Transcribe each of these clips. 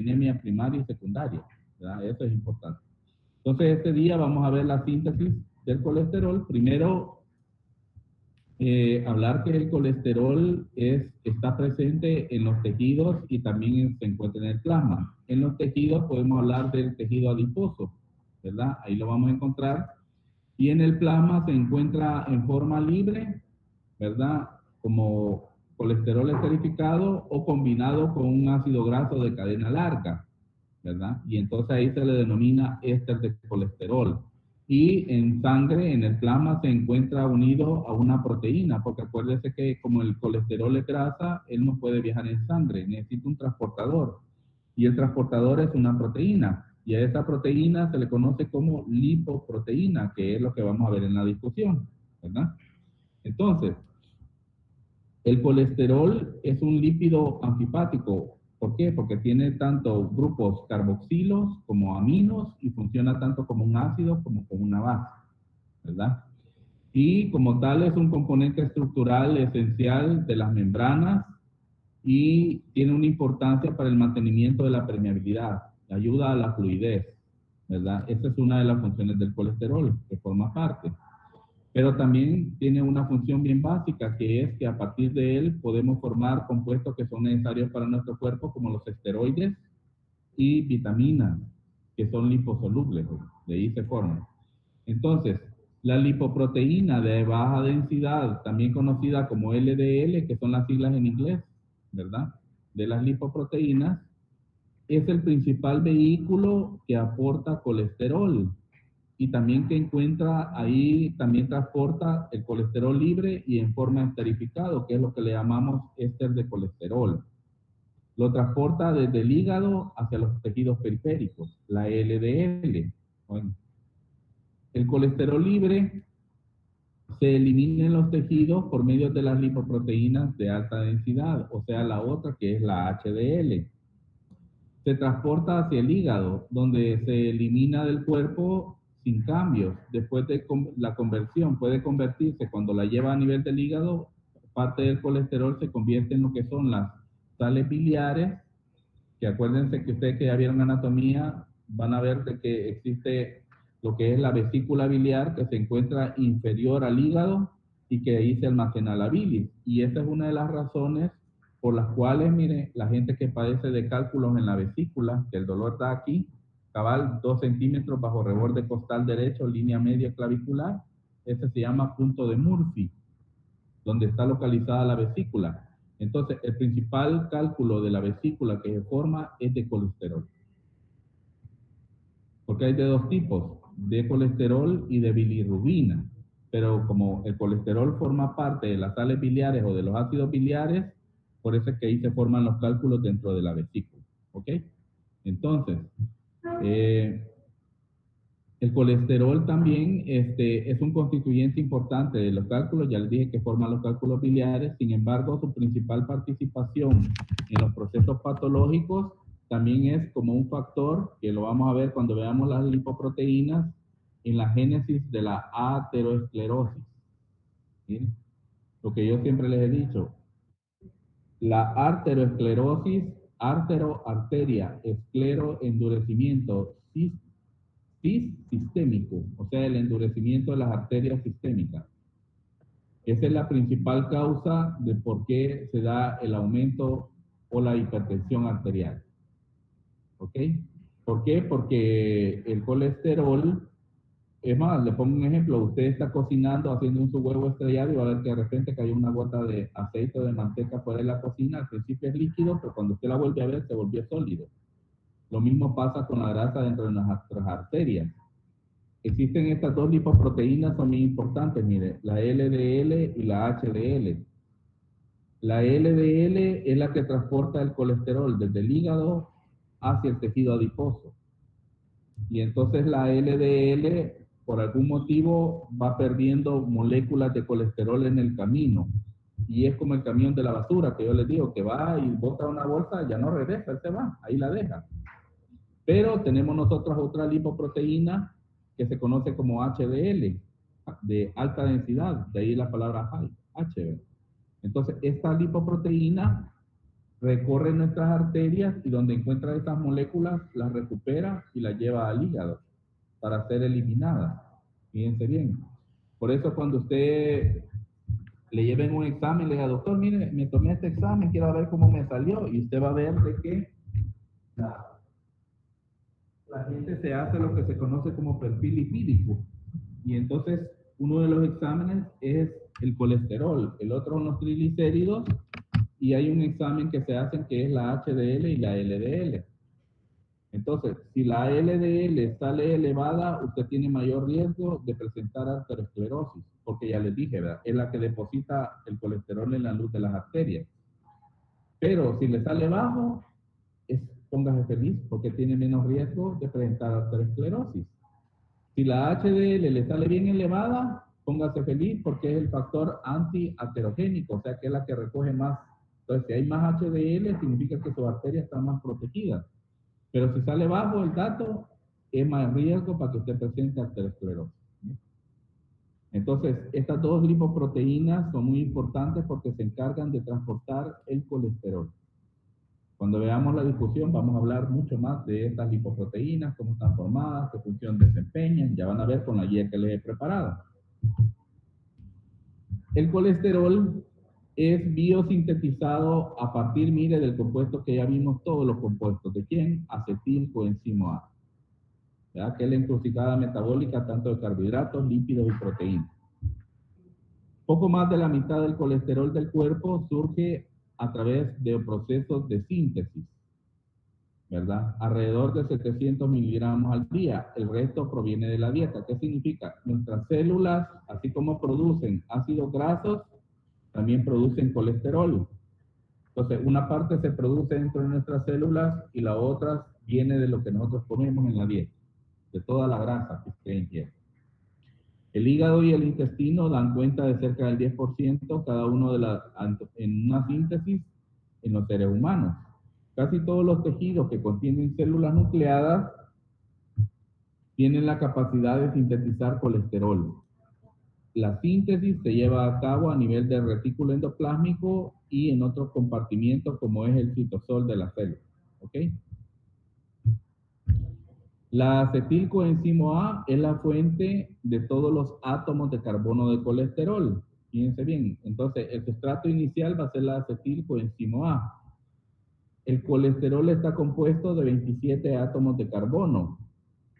dislipidemia primaria y secundaria, ¿verdad? Eso es importante. Entonces, este día vamos a ver la síntesis del colesterol. Primero, hablar que el colesterol está presente en los tejidos y también se encuentra en el plasma. En los tejidos podemos hablar del tejido adiposo, ¿verdad? Ahí lo vamos a encontrar. Y en el plasma se encuentra en forma libre, ¿verdad? Como colesterol esterificado o combinado con un ácido graso de cadena larga, ¿verdad? Y entonces ahí se le denomina éster de colesterol. Y en sangre, en el plasma, se encuentra unido a una proteína, porque acuérdese que como el colesterol es grasa, él no puede viajar en sangre, necesita un transportador. Y el transportador es una proteína. Y a esa proteína se le conoce como lipoproteína, que es lo que vamos a ver en la discusión, ¿verdad? Entonces, el colesterol es un lípido antifático. ¿Por qué? Porque tiene tanto grupos carboxilos como aminos y funciona tanto como un ácido como como una base, ¿verdad? Y como tal es un componente estructural esencial de las membranas y tiene una importancia para el mantenimiento de la permeabilidad, ayuda a la fluidez, ¿verdad? Esa es una de las funciones del colesterol, que forma parte. Pero también tiene una función bien básica, que es que a partir de él podemos formar compuestos que son necesarios para nuestro cuerpo, como los esteroides y vitaminas, que son liposolubles, de ahí se forman. Entonces, la lipoproteína de baja densidad, también conocida como LDL, que son las siglas en inglés, ¿verdad? De las lipoproteínas, es el principal vehículo que aporta colesterol y también que encuentra ahí, también transporta el colesterol libre y en forma esterificado, que es lo que le llamamos éster de colesterol. Lo transporta desde el hígado hacia los tejidos periféricos, la LDL. Bueno, el colesterol libre se elimina en los tejidos por medio de las lipoproteínas de alta densidad, o sea, la otra que es la HDL. Se transporta hacia el hígado, donde se elimina del cuerpo sin cambios. Después de la conversión, puede convertirse, cuando la lleva a nivel del hígado, parte del colesterol se convierte en lo que son las sales biliares, que acuérdense que ustedes que ya vieron anatomía, van a ver de que existe lo que es la vesícula biliar, que se encuentra inferior al hígado y que ahí se almacena la bilis. Y esa es una de las razones por las cuales, mire, la gente que padece de cálculos en la vesícula, que el dolor está aquí, cabal 2 centímetros bajo reborde costal derecho, línea media clavicular, ese se llama punto de Murphy, donde está localizada la vesícula. Entonces, el principal cálculo de la vesícula que se forma es de colesterol. Porque hay de dos tipos, de colesterol y de bilirrubina. Pero como el colesterol forma parte de las sales biliares o de los ácidos biliares, por eso es que ahí se forman los cálculos dentro de la vesícula. ¿Ok? Entonces, el colesterol también es un constituyente importante de los cálculos, ya les dije que forman los cálculos biliares, sin embargo, su principal participación en los procesos patológicos también es como un factor, que lo vamos a ver cuando veamos las lipoproteínas, en la génesis de la ateroesclerosis. ¿Sí? Lo que yo siempre les he dicho, la arteroesclerosis, arteria, esclero, endurecimiento, sistémico, o sea, el endurecimiento de las arterias sistémicas. Esa es la principal causa de por qué se da el aumento o la hipertensión arterial. ¿Ok? ¿Por qué? Porque el colesterol, es más, le pongo un ejemplo, usted está cocinando, haciendo un su huevo estrellado y va a ver que de repente cayó una gota de aceite o de manteca fuera de la cocina, al principio es líquido, pero cuando usted la vuelve a ver se volvió sólido. Lo mismo pasa con la grasa dentro de nuestras arterias. Existen estas dos lipoproteínas, son muy importantes, mire, la LDL y la HDL. La LDL es la que transporta el colesterol desde el hígado hacia el tejido adiposo. Y entonces la LDL, por algún motivo, va perdiendo moléculas de colesterol en el camino. Y es como el camión de la basura, que yo les digo, que va y bota una bolsa, ya no regresa, él se va, ahí la deja. Pero tenemos nosotros otra lipoproteína que se conoce como HDL, de alta densidad, de ahí la palabra high, H. Entonces, esta lipoproteína recorre nuestras arterias y donde encuentra esas moléculas las recupera y las lleva al hígado para ser eliminadas. Fíjense bien. Por eso cuando usted le lleven un examen, le diga, doctor, mire, me tomé este examen, quiero ver cómo me salió, y usted va a ver de que la gente se hace lo que se conoce como perfil lipídico. Y entonces, uno de los exámenes es el colesterol, el otro son los triglicéridos, y hay un examen que se hace que es la HDL y la LDL. Entonces, si la LDL sale elevada, usted tiene mayor riesgo de presentar arteriosclerosis, porque ya les dije, ¿verdad? Es la que deposita el colesterol en la luz de las arterias. Pero si le sale bajo, póngase feliz, porque tiene menos riesgo de presentar arteriosclerosis. Si la HDL le sale bien elevada, póngase feliz, porque es el factor antiaterogénico, o sea que es la que recoge más. Entonces, si hay más HDL, significa que su arteria está más protegida. Pero si sale bajo el dato, es más riesgo para que usted presente arteriosclerosis. Entonces, estas dos lipoproteínas son muy importantes porque se encargan de transportar el colesterol. Cuando veamos la discusión, vamos a hablar mucho más de estas lipoproteínas, cómo están formadas, qué función desempeñan. Ya van a ver con la guía que les he preparado. El colesterol es biosintetizado a partir, mire, del compuesto que ya vimos, todos los compuestos. ¿De quién? Acetilcoenzima A. ¿Verdad? Que es la encrucijada metabólica tanto de carbohidratos, lípidos y proteínas. Poco más de la mitad del colesterol del cuerpo surge a través de procesos de síntesis, ¿verdad? Alrededor de 700 miligramos al día. El resto proviene de la dieta. ¿Qué significa? Nuestras células, así como producen ácidos grasos, también producen colesterol. Entonces, una parte se produce dentro de nuestras células y la otra viene de lo que nosotros comemos en la dieta, de toda la grasa que usted ingiere. El hígado y el intestino dan cuenta de cerca del 10% cada uno en una síntesis en los seres humanos. Casi todos los tejidos que contienen células nucleadas tienen la capacidad de sintetizar colesterol. La síntesis se lleva a cabo a nivel del retículo endoplásmico y en otros compartimientos como es el citosol de la célula. ¿Ok? La acetilcoenzima A es la fuente de todos los átomos de carbono de colesterol. Fíjense bien, entonces el sustrato inicial va a ser la acetilcoenzima A. El colesterol está compuesto de 27 átomos de carbono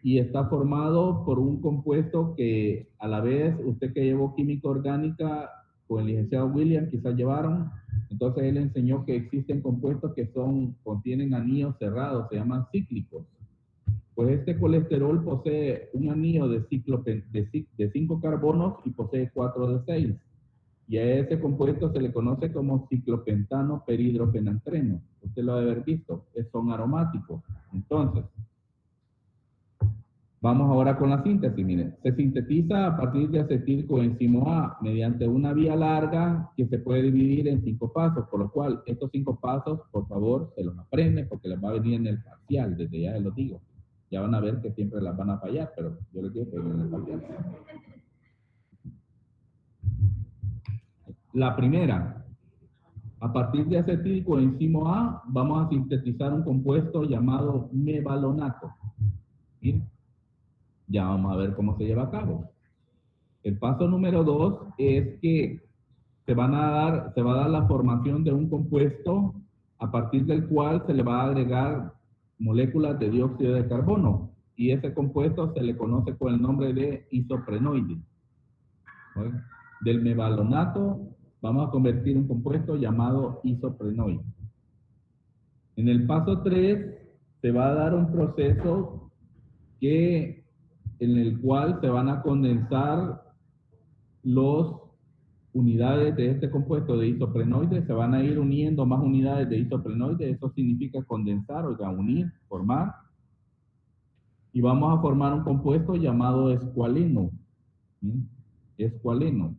y está formado por un compuesto que a la vez, usted que llevó química orgánica con el licenciado William, quizás llevaron, entonces él enseñó que existen compuestos que contienen anillos cerrados, se llaman cíclicos. Pues este colesterol posee un anillo de 5 carbonos y posee 4 de 6. Y a ese compuesto se le conoce como ciclopentano peridropenantreno. Usted lo debe haber visto, son aromáticos. Entonces, vamos ahora con la síntesis. Miren, se sintetiza a partir de acetilcoenzima A mediante una vía larga que se puede dividir en 5 pasos, por lo cual estos 5 pasos, por favor, se los aprenden porque les va a venir en el parcial, desde ya les lo digo. Ya van a ver que siempre las van a fallar, pero yo les digo que viene en el parcial. La primera, a partir de acetilcoenzima A, vamos a sintetizar un compuesto llamado mevalonato. ¿Sí? Ya vamos a ver cómo se lleva a cabo. El paso número 2 es que se va a dar la formación de un compuesto a partir del cual se le va a agregar moléculas de dióxido de carbono. Y ese compuesto se le conoce con el nombre de isoprenoide. ¿Sí? Del mevalonato vamos a convertir un compuesto llamado isoprenoide. En el paso 3 se va a dar un proceso en el cual se van a condensar las unidades de este compuesto de isoprenoide, se van a ir uniendo más unidades de isoprenoide, eso significa condensar, o sea, unir, formar, y vamos a formar un compuesto llamado escualeno. ¿Sí? Escualeno.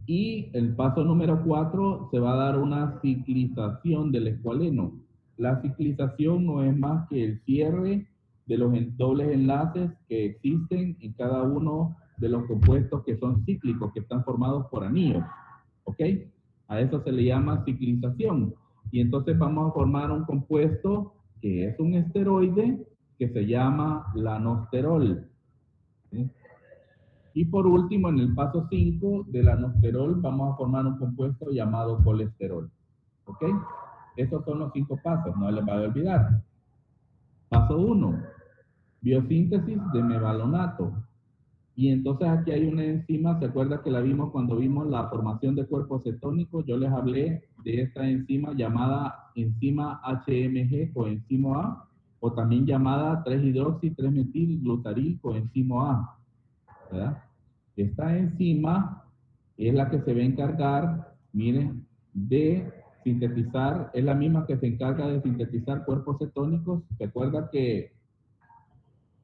Y el paso número 4 se va a dar una ciclización del escualeno. La ciclización no es más que el cierre de los dobles enlaces que existen en cada uno de los compuestos que son cíclicos, que están formados por anillos. ¿Ok? A eso se le llama ciclización. Y entonces vamos a formar un compuesto que es un esteroide que se llama lanosterol. ¿Sí? Y por último, en el paso 5 del lanosterol vamos a formar un compuesto llamado colesterol. ¿Ok? Esos son los 5 pasos, no les va a olvidar. Paso 1, biosíntesis de mevalonato. Y entonces aquí hay una enzima, ¿se acuerda que la vimos cuando vimos la formación de cuerpos cetónicos? Yo les hablé de esta enzima llamada enzima HMG coenzimo A, o también llamada 3-hidroxi-3-metil-glutaril coenzimo A, ¿verdad? Esta enzima es la que se va a encargar, miren, de sintetizar, es la misma que se encarga de sintetizar cuerpos cetónicos. ¿Se acuerda que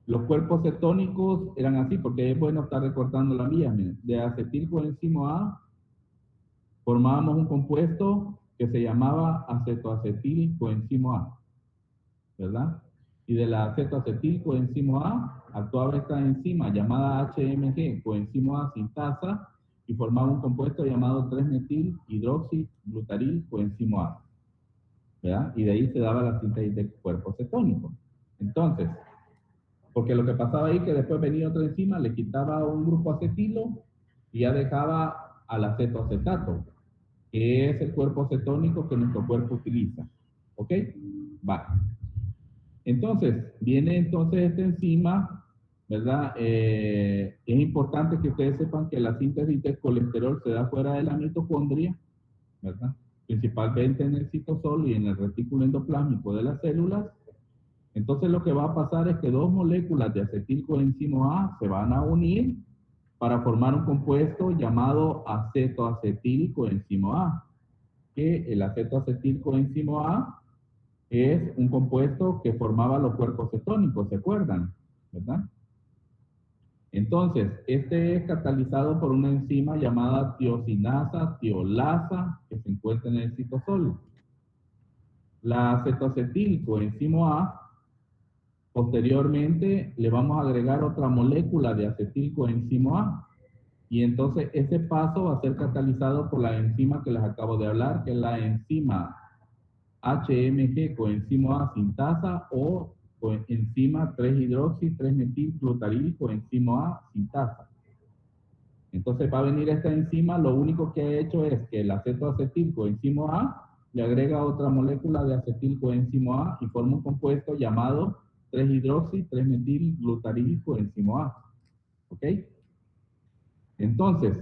los cuerpos cetónicos eran así? Porque es bueno estar recortando la vía. De acetil coenzimo A formábamos un compuesto que se llamaba acetoacetil coenzimo A, ¿verdad? Y de la acetoacetil coenzimo A actuaba esta enzima llamada HMG coenzimo A sintasa y formaba un compuesto llamado 3-metil hidroxiglutaril coenzimo A, ¿verdad? Y de ahí se daba la síntesis del cuerpo cetónico. Entonces, porque lo que pasaba ahí que después venía otra enzima, le quitaba un grupo acetilo y ya dejaba al acetoacetato, que es el cuerpo cetónico que nuestro cuerpo utiliza. ¿Ok? Va. Entonces, viene entonces esta enzima, ¿verdad? Es importante que ustedes sepan que la síntesis del colesterol se da fuera de la mitocondria, ¿verdad? Principalmente en el citosol y en el retículo endoplásmico de las células. Entonces lo que va a pasar es que dos moléculas de acetilcoenzimo A se van a unir para formar un compuesto llamado acetoacetilcoenzimo A, que el acetoacetilcoenzimo A es un compuesto que formaba los cuerpos cetónicos, ¿se acuerdan? ¿Verdad? Entonces, este es catalizado por una enzima llamada tiosinasa tiolasa que se encuentra en el citosol. La acetoacetilcoenzimo A, posteriormente le vamos a agregar otra molécula de acetilcoenzimo A. Y entonces ese paso va a ser catalizado por la enzima que les acabo de hablar, que es la enzima HMG coenzimo A sintasa o enzima 3-hidroxi-3-metil-glutaril coenzimo A sintasa. Entonces va a venir esta enzima, lo único que ha hecho es que el acetoacetil coenzimo A le agrega otra molécula de acetil coenzimo A y forma un compuesto llamado 3-hidroxi-3-metil-glutaril coenzimo A. ¿Ok? Entonces,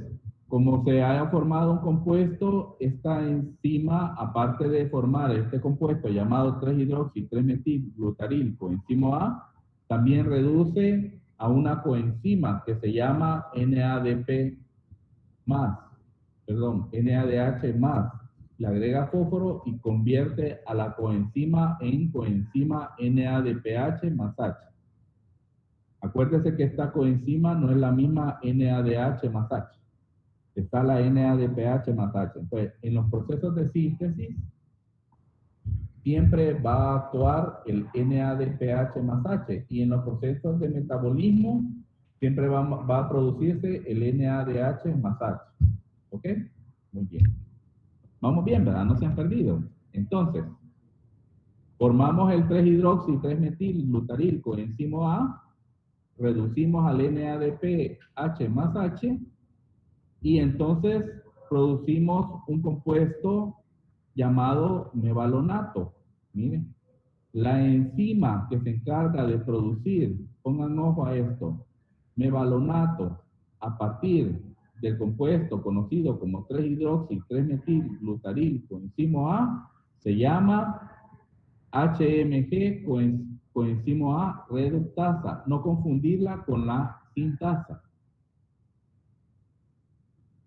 como se haya formado un compuesto, esta enzima, aparte de formar este compuesto llamado 3-hidroxi-3-metil-glutaril coenzimo A, también reduce a una coenzima que se llama NADH+, le agrega fósforo y convierte a la coenzima en coenzima NADPH más H. Acuérdese que esta coenzima no es la misma NADH más H. Está la NADPH más H. Entonces, en los procesos de síntesis, siempre va a actuar el NADPH más H. Y en los procesos de metabolismo, siempre va a producirse el NADH más H. ¿Ok? Muy bien. Vamos bien, ¿verdad? No se han perdido. Entonces, formamos el 3-hidroxi-3-metil-glutaril coenzimo A, reducimos al NADPH más H y entonces producimos un compuesto llamado mevalonato. Miren, la enzima que se encarga de producir, pongan ojo a esto, mevalonato a partir del compuesto conocido como 3-hidroxi-3-metil-glutaril coenzimo A, se llama HMG coenzimo A reductasa. No confundirla con la sintasa.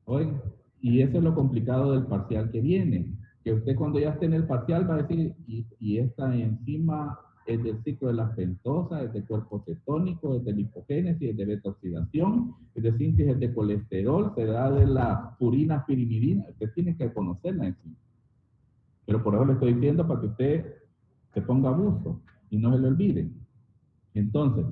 Oigan, y eso es lo complicado del parcial que viene. Que usted cuando ya esté en el parcial va a decir, y esta enzima es del ciclo de la pentosa, es de cuerpo cetónico, es de lipogénesis, es de beta-oxidación, es de síntesis de colesterol, se da de la purina pirimidina. Usted tiene que conocer la enzima. Pero por eso le estoy diciendo para que usted se ponga a gusto y no se le olvide. Entonces,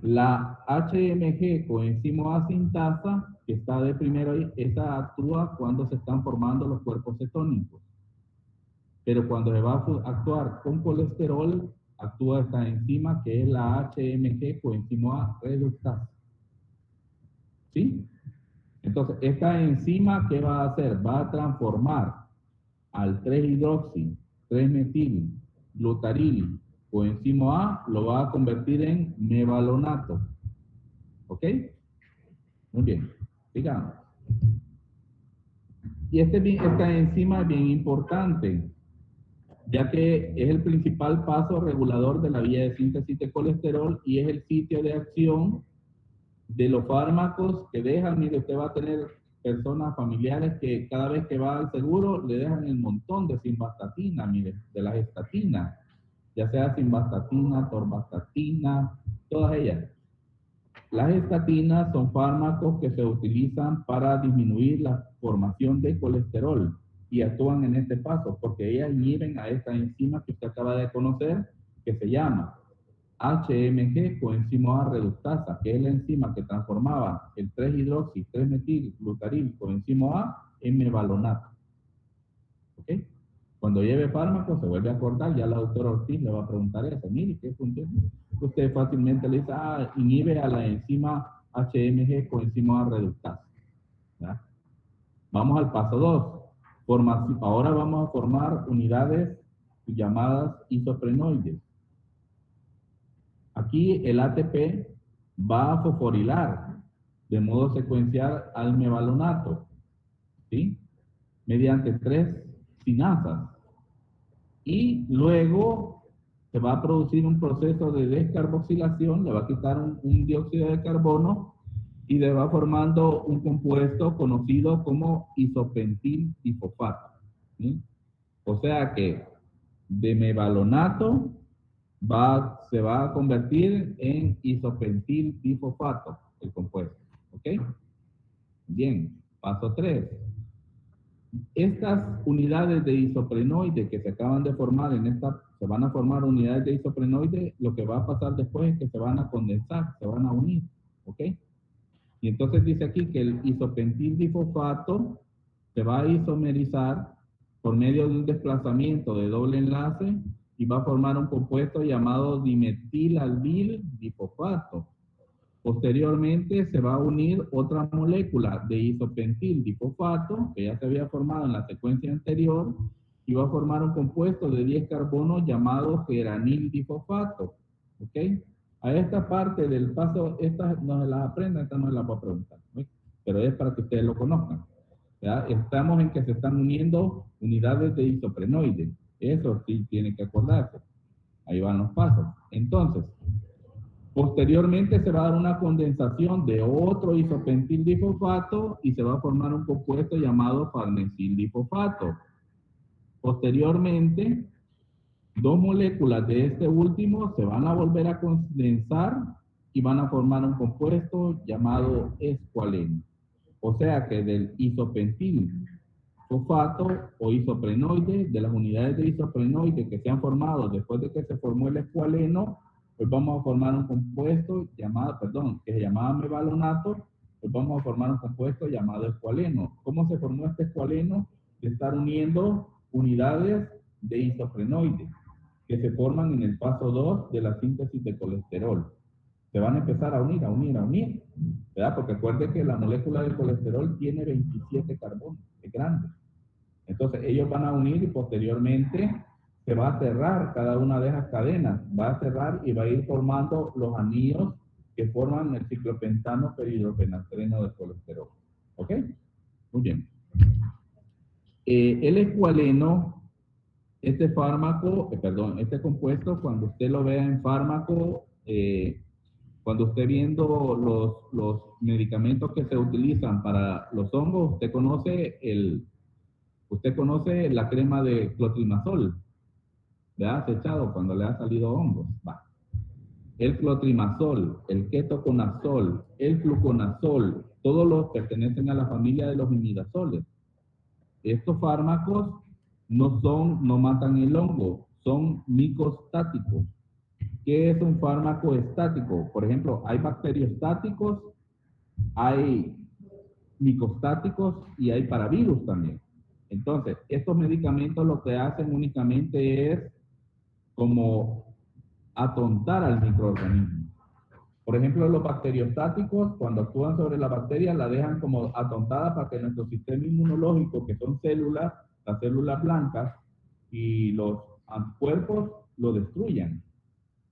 la HMG coenzimo A sintasa, que está de primero ahí, esa actúa cuando se están formando los cuerpos cetónicos. pero cuando se va a actuar con colesterol, actúa esta enzima que es la HMG, coenzima A reductasa. ¿Sí? Entonces, esta enzima, ¿qué va a hacer? Va a transformar al 3-hidroxi, 3-metil, glutaril, coenzima A, lo va a convertir en mevalonato. ¿Ok? Muy bien. Sigamos. Y esta enzima es bien importante, ya que es el principal paso regulador de la vía de síntesis de colesterol y es el sitio de acción de los fármacos que dejan. Mire, usted va a tener personas familiares que cada vez que va al seguro le dejan el montón de simvastatina, mire, de las estatinas, ya sea simvastatina, torvastatina, todas ellas. Las estatinas son fármacos que se utilizan para disminuir la formación de colesterol y actúan en este paso porque ellas inhiben a esta enzima que usted acaba de conocer, que se llama HMG, coenzima A reductasa, que es la enzima que transformaba el 3-hidroxi, 3-metil, glutaril, coenzima A en mevalonato. ¿Ok? Cuando lleve fármaco, se vuelve a acordar, ya la doctora Ortiz le va a preguntar eso. Mire, ¿qué funciona? Usted fácilmente le dice, inhibe a la enzima HMG, coenzima A reductasa. ¿Ya? Vamos al paso 2. Ahora vamos a formar unidades llamadas isoprenoides. Aquí el ATP va a fosforilar de modo secuencial al mevalonato, ¿sí? Mediante 3 sinasas. Y luego se va a producir un proceso de descarboxilación, le va a quitar un dióxido de carbono y le va formando un compuesto conocido como isopentil difosfato, ¿sí? O sea que de mevalonato se va a convertir en isopentil difosfato, el compuesto. ¿Ok? Bien, paso 3. Estas unidades de isoprenoide que se acaban de formar se van a formar unidades de isoprenoide, lo que va a pasar después es que se van a condensar, se van a unir. ¿Ok? Y entonces dice aquí que el isopentil difosfato se va a isomerizar por medio de un desplazamiento de doble enlace y va a formar un compuesto llamado dimetilalbil difosfato. Posteriormente se va a unir otra molécula de isopentil difosfato que ya se había formado en la secuencia anterior y va a formar un compuesto de 10 carbonos llamado geranil difosfato. ¿Ok? A esta parte del paso, esta no se las aprenden, esta no se las voy a preguntar, ¿no? Pero es para que ustedes lo conozcan. ¿Ya? Estamos en que se están uniendo unidades de isoprenoide. Eso sí tiene que acordarse. Ahí van los pasos. Entonces, posteriormente se va a dar una condensación de otro isopentil difosfato y se va a formar un compuesto llamado farnesil difosfato. Posteriormente, 2 moléculas de este último se van a volver a condensar y van a formar un compuesto llamado escualeno. O sea que del isopentil fosfato o isoprenoide, de las unidades de isoprenoide que se han formado después de que se formó el escualeno, pues vamos a formar un compuesto que se llamaba mevalonato, pues vamos a formar un compuesto llamado escualeno. ¿Cómo se formó este escualeno? De estar uniendo unidades de isoprenoide que se forman en el paso 2 de la síntesis de colesterol. Se van a empezar a unir, ¿verdad? Porque acuérdense que la molécula del colesterol tiene 27 carbonos, es grande. Entonces ellos van a unir y posteriormente se va a cerrar cada una de esas cadenas, va a cerrar y va a ir formando los anillos que forman el ciclopentano perhidrogenastreno del colesterol. ¿Ok? Muy bien. El escualeno, este compuesto, cuando usted lo vea en fármaco, cuando esté viendo los medicamentos que se utilizan para los hongos, usted conoce la crema de clotrimazol, ¿verdad? Echado cuando le ha salido hongos. Va. El clotrimazol, el ketoconazol, el fluconazol, todos los pertenecen a la familia de los imidazoles. Estos fármacos no matan el hongo, son micostáticos. ¿Qué es un fármaco estático? Por ejemplo, hay bacteriostáticos, hay micostáticos y hay paravirus también. Entonces, estos medicamentos lo que hacen únicamente es como atontar al microorganismo. Por ejemplo, los bacteriostáticos, cuando actúan sobre la bacteria, la dejan como atontada para que nuestro sistema inmunológico, que son células, las células blancas y los anticuerpos, lo destruyan,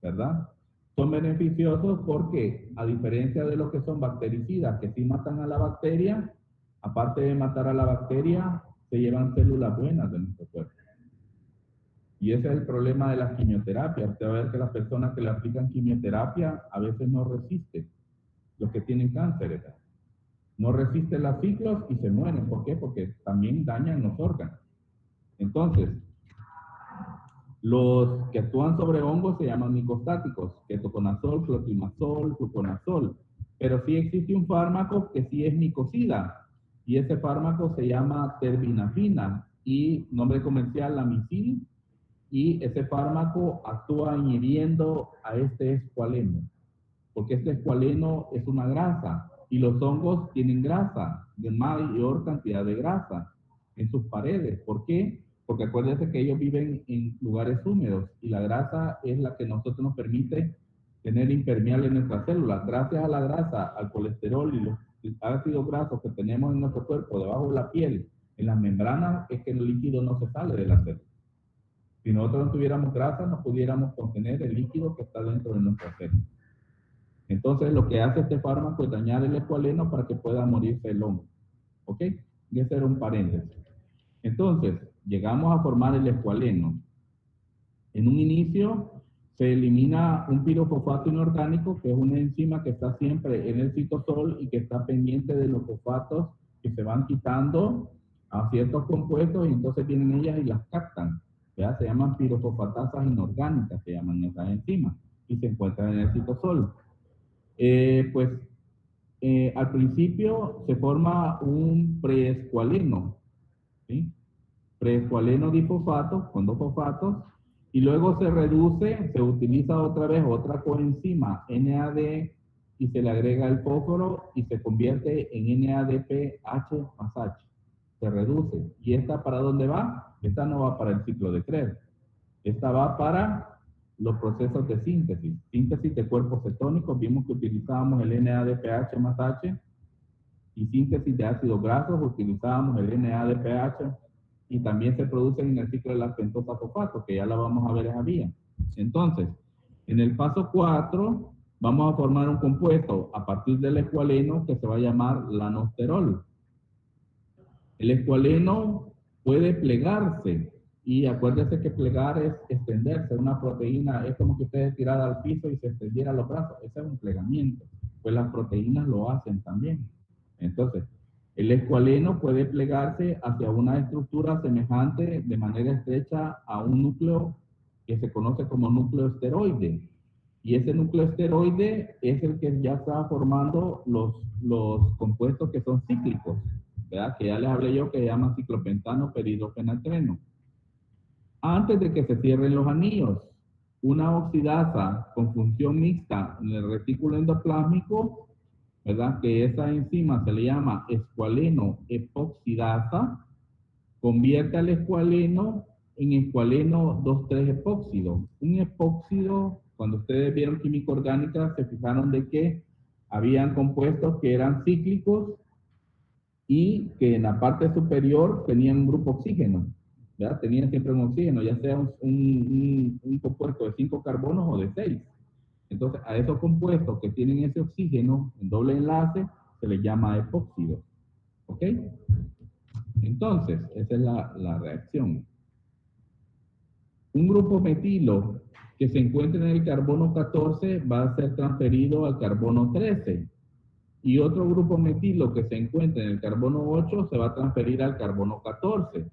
¿verdad? Son beneficiosos porque, a diferencia de los que son bactericidas, que sí matan a la bacteria, aparte de matar a la bacteria, se llevan células buenas de nuestro cuerpo. Y ese es el problema de las quimioterapias. Usted va a ver que las personas que le aplican quimioterapia a veces no resisten, los que tienen cáncer, no resisten los ciclos y se mueren. ¿Por qué? Porque también dañan los órganos. Entonces, los que actúan sobre hongos se llaman micostáticos, ketoconazol, clotrimazol, fluconazol. Pero sí existe un fármaco que sí es micocida, y ese fármaco se llama terbinafina, y nombre comercial Lamicil, y ese fármaco actúa inhibiendo a este escualeno, porque este escualeno es una grasa, y los hongos tienen grasa, de mayor cantidad de grasa en sus paredes. ¿Por qué? Porque acuérdense que ellos viven en lugares húmedos, y la grasa es la que nosotros nos permite tener impermeable en nuestras células. Gracias a la grasa, al colesterol y los ácidos grasos que tenemos en nuestro cuerpo, debajo de la piel, en las membranas, es que el líquido no se sale de la célula. Si nosotros no tuviéramos grasa, no pudiéramos contener el líquido que está dentro de nuestra célula. Entonces, lo que hace este fármaco es dañar el escualeno para que pueda morirse el hongo. ¿Ok? Y ese era un paréntesis. Entonces, llegamos a formar el escualeno. En un inicio, se elimina un pirofosfato inorgánico, que es una enzima que está siempre en el citosol y que está pendiente de los fosfatos que se van quitando a ciertos compuestos, y entonces vienen ellas y las captan. ¿Ya? Se llaman pirofosfatasas inorgánicas, se llaman esas enzimas, y se encuentran en el citosol. Al principio se forma un preescualeno, ¿sí? Preescualeno difosfato con dos fosfatos, y luego se reduce, se utiliza otra vez otra coenzima NAD y se le agrega el fósforo y se convierte en NADPH más H. Se reduce. ¿Y esta para dónde va? Esta no va para el ciclo de Krebs. Esta va para los procesos de síntesis. Síntesis de cuerpos cetónicos, vimos que utilizábamos el NADPH más H, y síntesis de ácidos grasos utilizábamos el NADPH, y también se producen en el ciclo de la pentosa fosfato, que ya la vamos a ver esa vía. Entonces, en el paso 4, vamos a formar un compuesto a partir del escualeno que se va a llamar lanosterol. El escualeno puede plegarse, y acuérdense que plegar es extenderse. Una proteína es como que usted tirara al piso y se extendiera los brazos. Ese es un plegamiento. Pues las proteínas lo hacen también. Entonces, el escualeno puede plegarse hacia una estructura semejante de manera estrecha a un núcleo que se conoce como núcleo esteroide. Y ese núcleo esteroide es el que ya está formando los compuestos que son cíclicos, ¿verdad? Que ya les hablé yo, que se llaman ciclopentano peridofenatreno. Antes de que se cierren los anillos, una oxidasa con función mixta en el retículo endoplásmico, ¿verdad? Que esa enzima se le llama escualeno epoxidasa, convierte al escualeno en escualeno 2,3 epóxido. Un epóxido, cuando ustedes vieron química orgánica, se fijaron de que habían compuestos que eran cíclicos y que en la parte superior tenían un grupo oxígeno, ¿verdad? Tenían siempre un oxígeno, ya sea un compuesto de 5 carbonos o de 6. Entonces, a esos compuestos que tienen ese oxígeno en doble enlace se les llama epóxido. ¿Ok? Entonces, esa es la reacción. Un grupo metilo que se encuentra en el carbono 14 va a ser transferido al carbono 13. Y otro grupo metilo que se encuentra en el carbono 8 se va a transferir al carbono 14.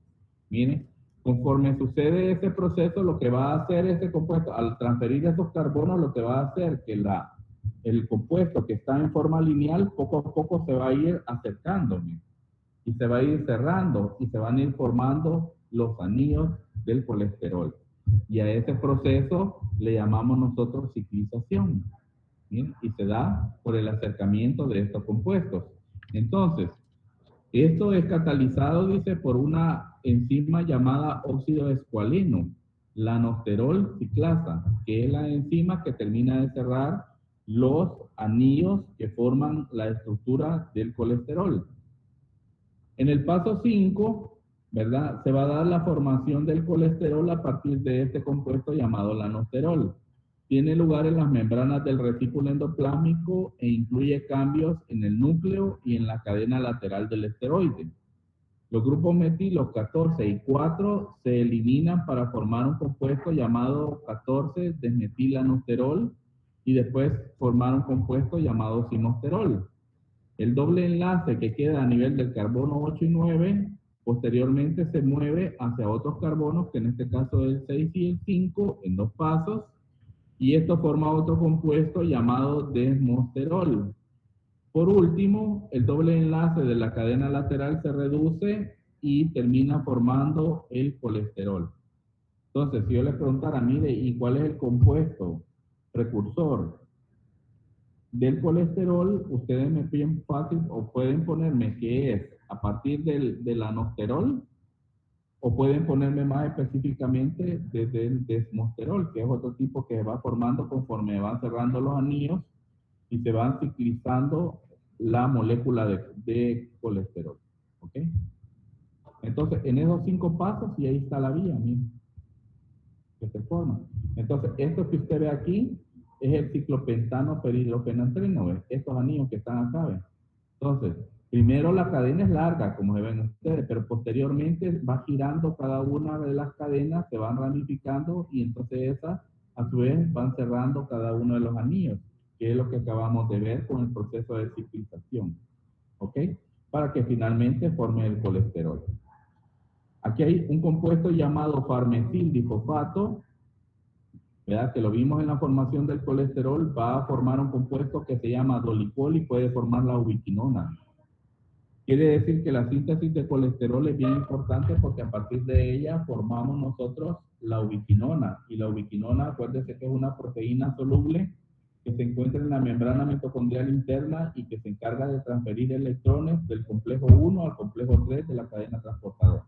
Miren, conforme sucede ese proceso, lo que va a hacer ese compuesto, al transferir esos carbonos, lo que va a hacer que el compuesto que está en forma lineal, poco a poco se va a ir acercando, y se va a ir cerrando, y se van a ir formando los anillos del colesterol. Y a ese proceso le llamamos nosotros ciclización. ¿Bien? Y se da por el acercamiento de estos compuestos. Entonces, Esto es catalizado, dice, por una enzima llamada óxido escualeno, la nosterol ciclasa, que es la enzima que termina de cerrar los anillos que forman la estructura del colesterol. En el paso 5, ¿verdad? Se va a dar la formación del colesterol a partir de este compuesto llamado lanosterol. Tiene lugar en las membranas del retículo endoplásmico e incluye cambios en el núcleo y en la cadena lateral del esteroide. Los grupos metilos 14 y 4 se eliminan para formar un compuesto llamado 14-desmetilanosterol y después formar un compuesto llamado sinosterol. El doble enlace que queda a nivel del carbono 8 y 9 posteriormente se mueve hacia otros carbonos, que en este caso es el 6 y el 5, en 2 pasos, y esto forma otro compuesto llamado desmosterol. Por último, el doble enlace de la cadena lateral se reduce y termina formando el colesterol. Entonces, si yo les preguntara, mire, ¿y cuál es el compuesto precursor del colesterol? Ustedes me piden fácil o pueden ponerme que es a partir del anosterol, o pueden ponerme más específicamente desde el desmosterol, que es otro tipo que se va formando conforme van cerrando los anillos y se van ciclizando la molécula de colesterol. ¿Ok? Entonces, en esos 5 pasos, y ahí está la vía, miren, que se forma. Entonces, esto que usted ve aquí es el ciclopentano peridropenantreno, ¿ves? Estos anillos que están acá, ¿ves? Entonces, primero la cadena es larga, como se ven ustedes, pero posteriormente va girando cada una de las cadenas, se van ramificando y entonces esas, a su vez, van cerrando cada uno de los anillos, que es lo que acabamos de ver con el proceso de ciclización. ¿Ok? Para que finalmente forme el colesterol. Aquí hay un compuesto llamado farnesildifosfato, ¿verdad? Que lo vimos en la formación del colesterol, va a formar un compuesto que se llama dolicol y puede formar la ubiquinona. Quiere decir que la síntesis de colesterol es bien importante porque a partir de ella formamos nosotros la ubiquinona. Y la ubiquinona, acuérdense que es una proteína soluble que se encuentra en la membrana mitocondrial interna y que se encarga de transferir electrones del complejo 1 al complejo 3 de la cadena transportadora.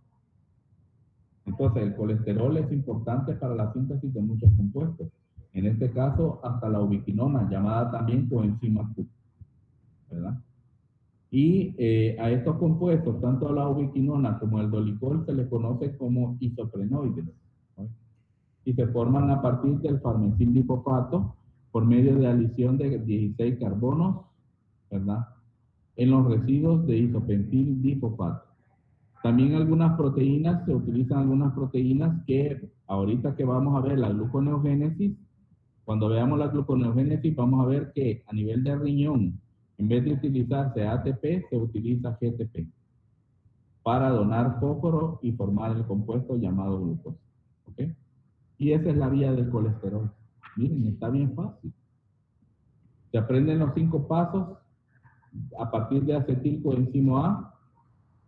Entonces, el colesterol es importante para la síntesis de muchos compuestos. En este caso, hasta la ubiquinona, llamada también coenzima Q, ¿verdad? Y a estos compuestos, tanto a la ubiquinona como el dolicol, se les conoce como isoprenoides, ¿no? Y se forman a partir del farnesildifosfato por medio de adición de 16 carbonos, ¿verdad? En los residuos de isopentildifosfato. También algunas proteínas, se utilizan algunas proteínas que ahorita que vamos a ver la gluconeogénesis, cuando veamos la gluconeogénesis vamos a ver que a nivel de riñón, en vez de utilizarse ATP, se utiliza GTP para donar fósforo y formar el compuesto llamado glucosa. ¿Ok? Y esa es la vía del colesterol. Miren, está bien fácil. Se aprenden los 5 pasos a partir de acetilcoenzimo A,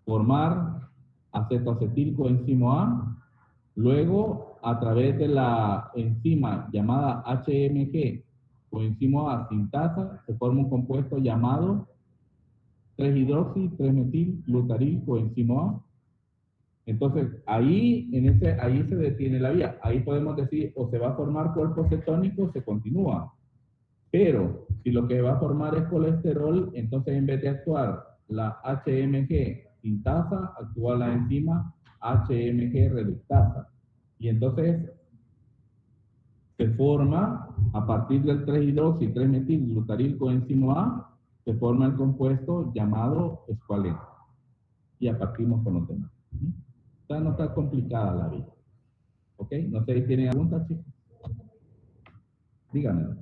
formar acetoacetilcoenzimo A, luego a través de la enzima llamada HMG, coenzimo A sintasa, se forma un compuesto llamado 3-hidroxi-3-metil-glutaril coenzimo A. Entonces, ahí se detiene la vía. Ahí podemos decir, o se va a formar cuerpo cetónico o se continúa. Pero, si lo que va a formar es colesterol, entonces en vez de actuar la HMG sintasa, actúa la enzima HMG reductasa. Y entonces se forma, a partir del 3-hidroxi-3-metil-glutaril coenzimo A, se forma el compuesto llamado escualeno. Y a partimos con los demás. No está complicada la vida. ¿Ok? No sé si tienen preguntas, chicos. Díganme.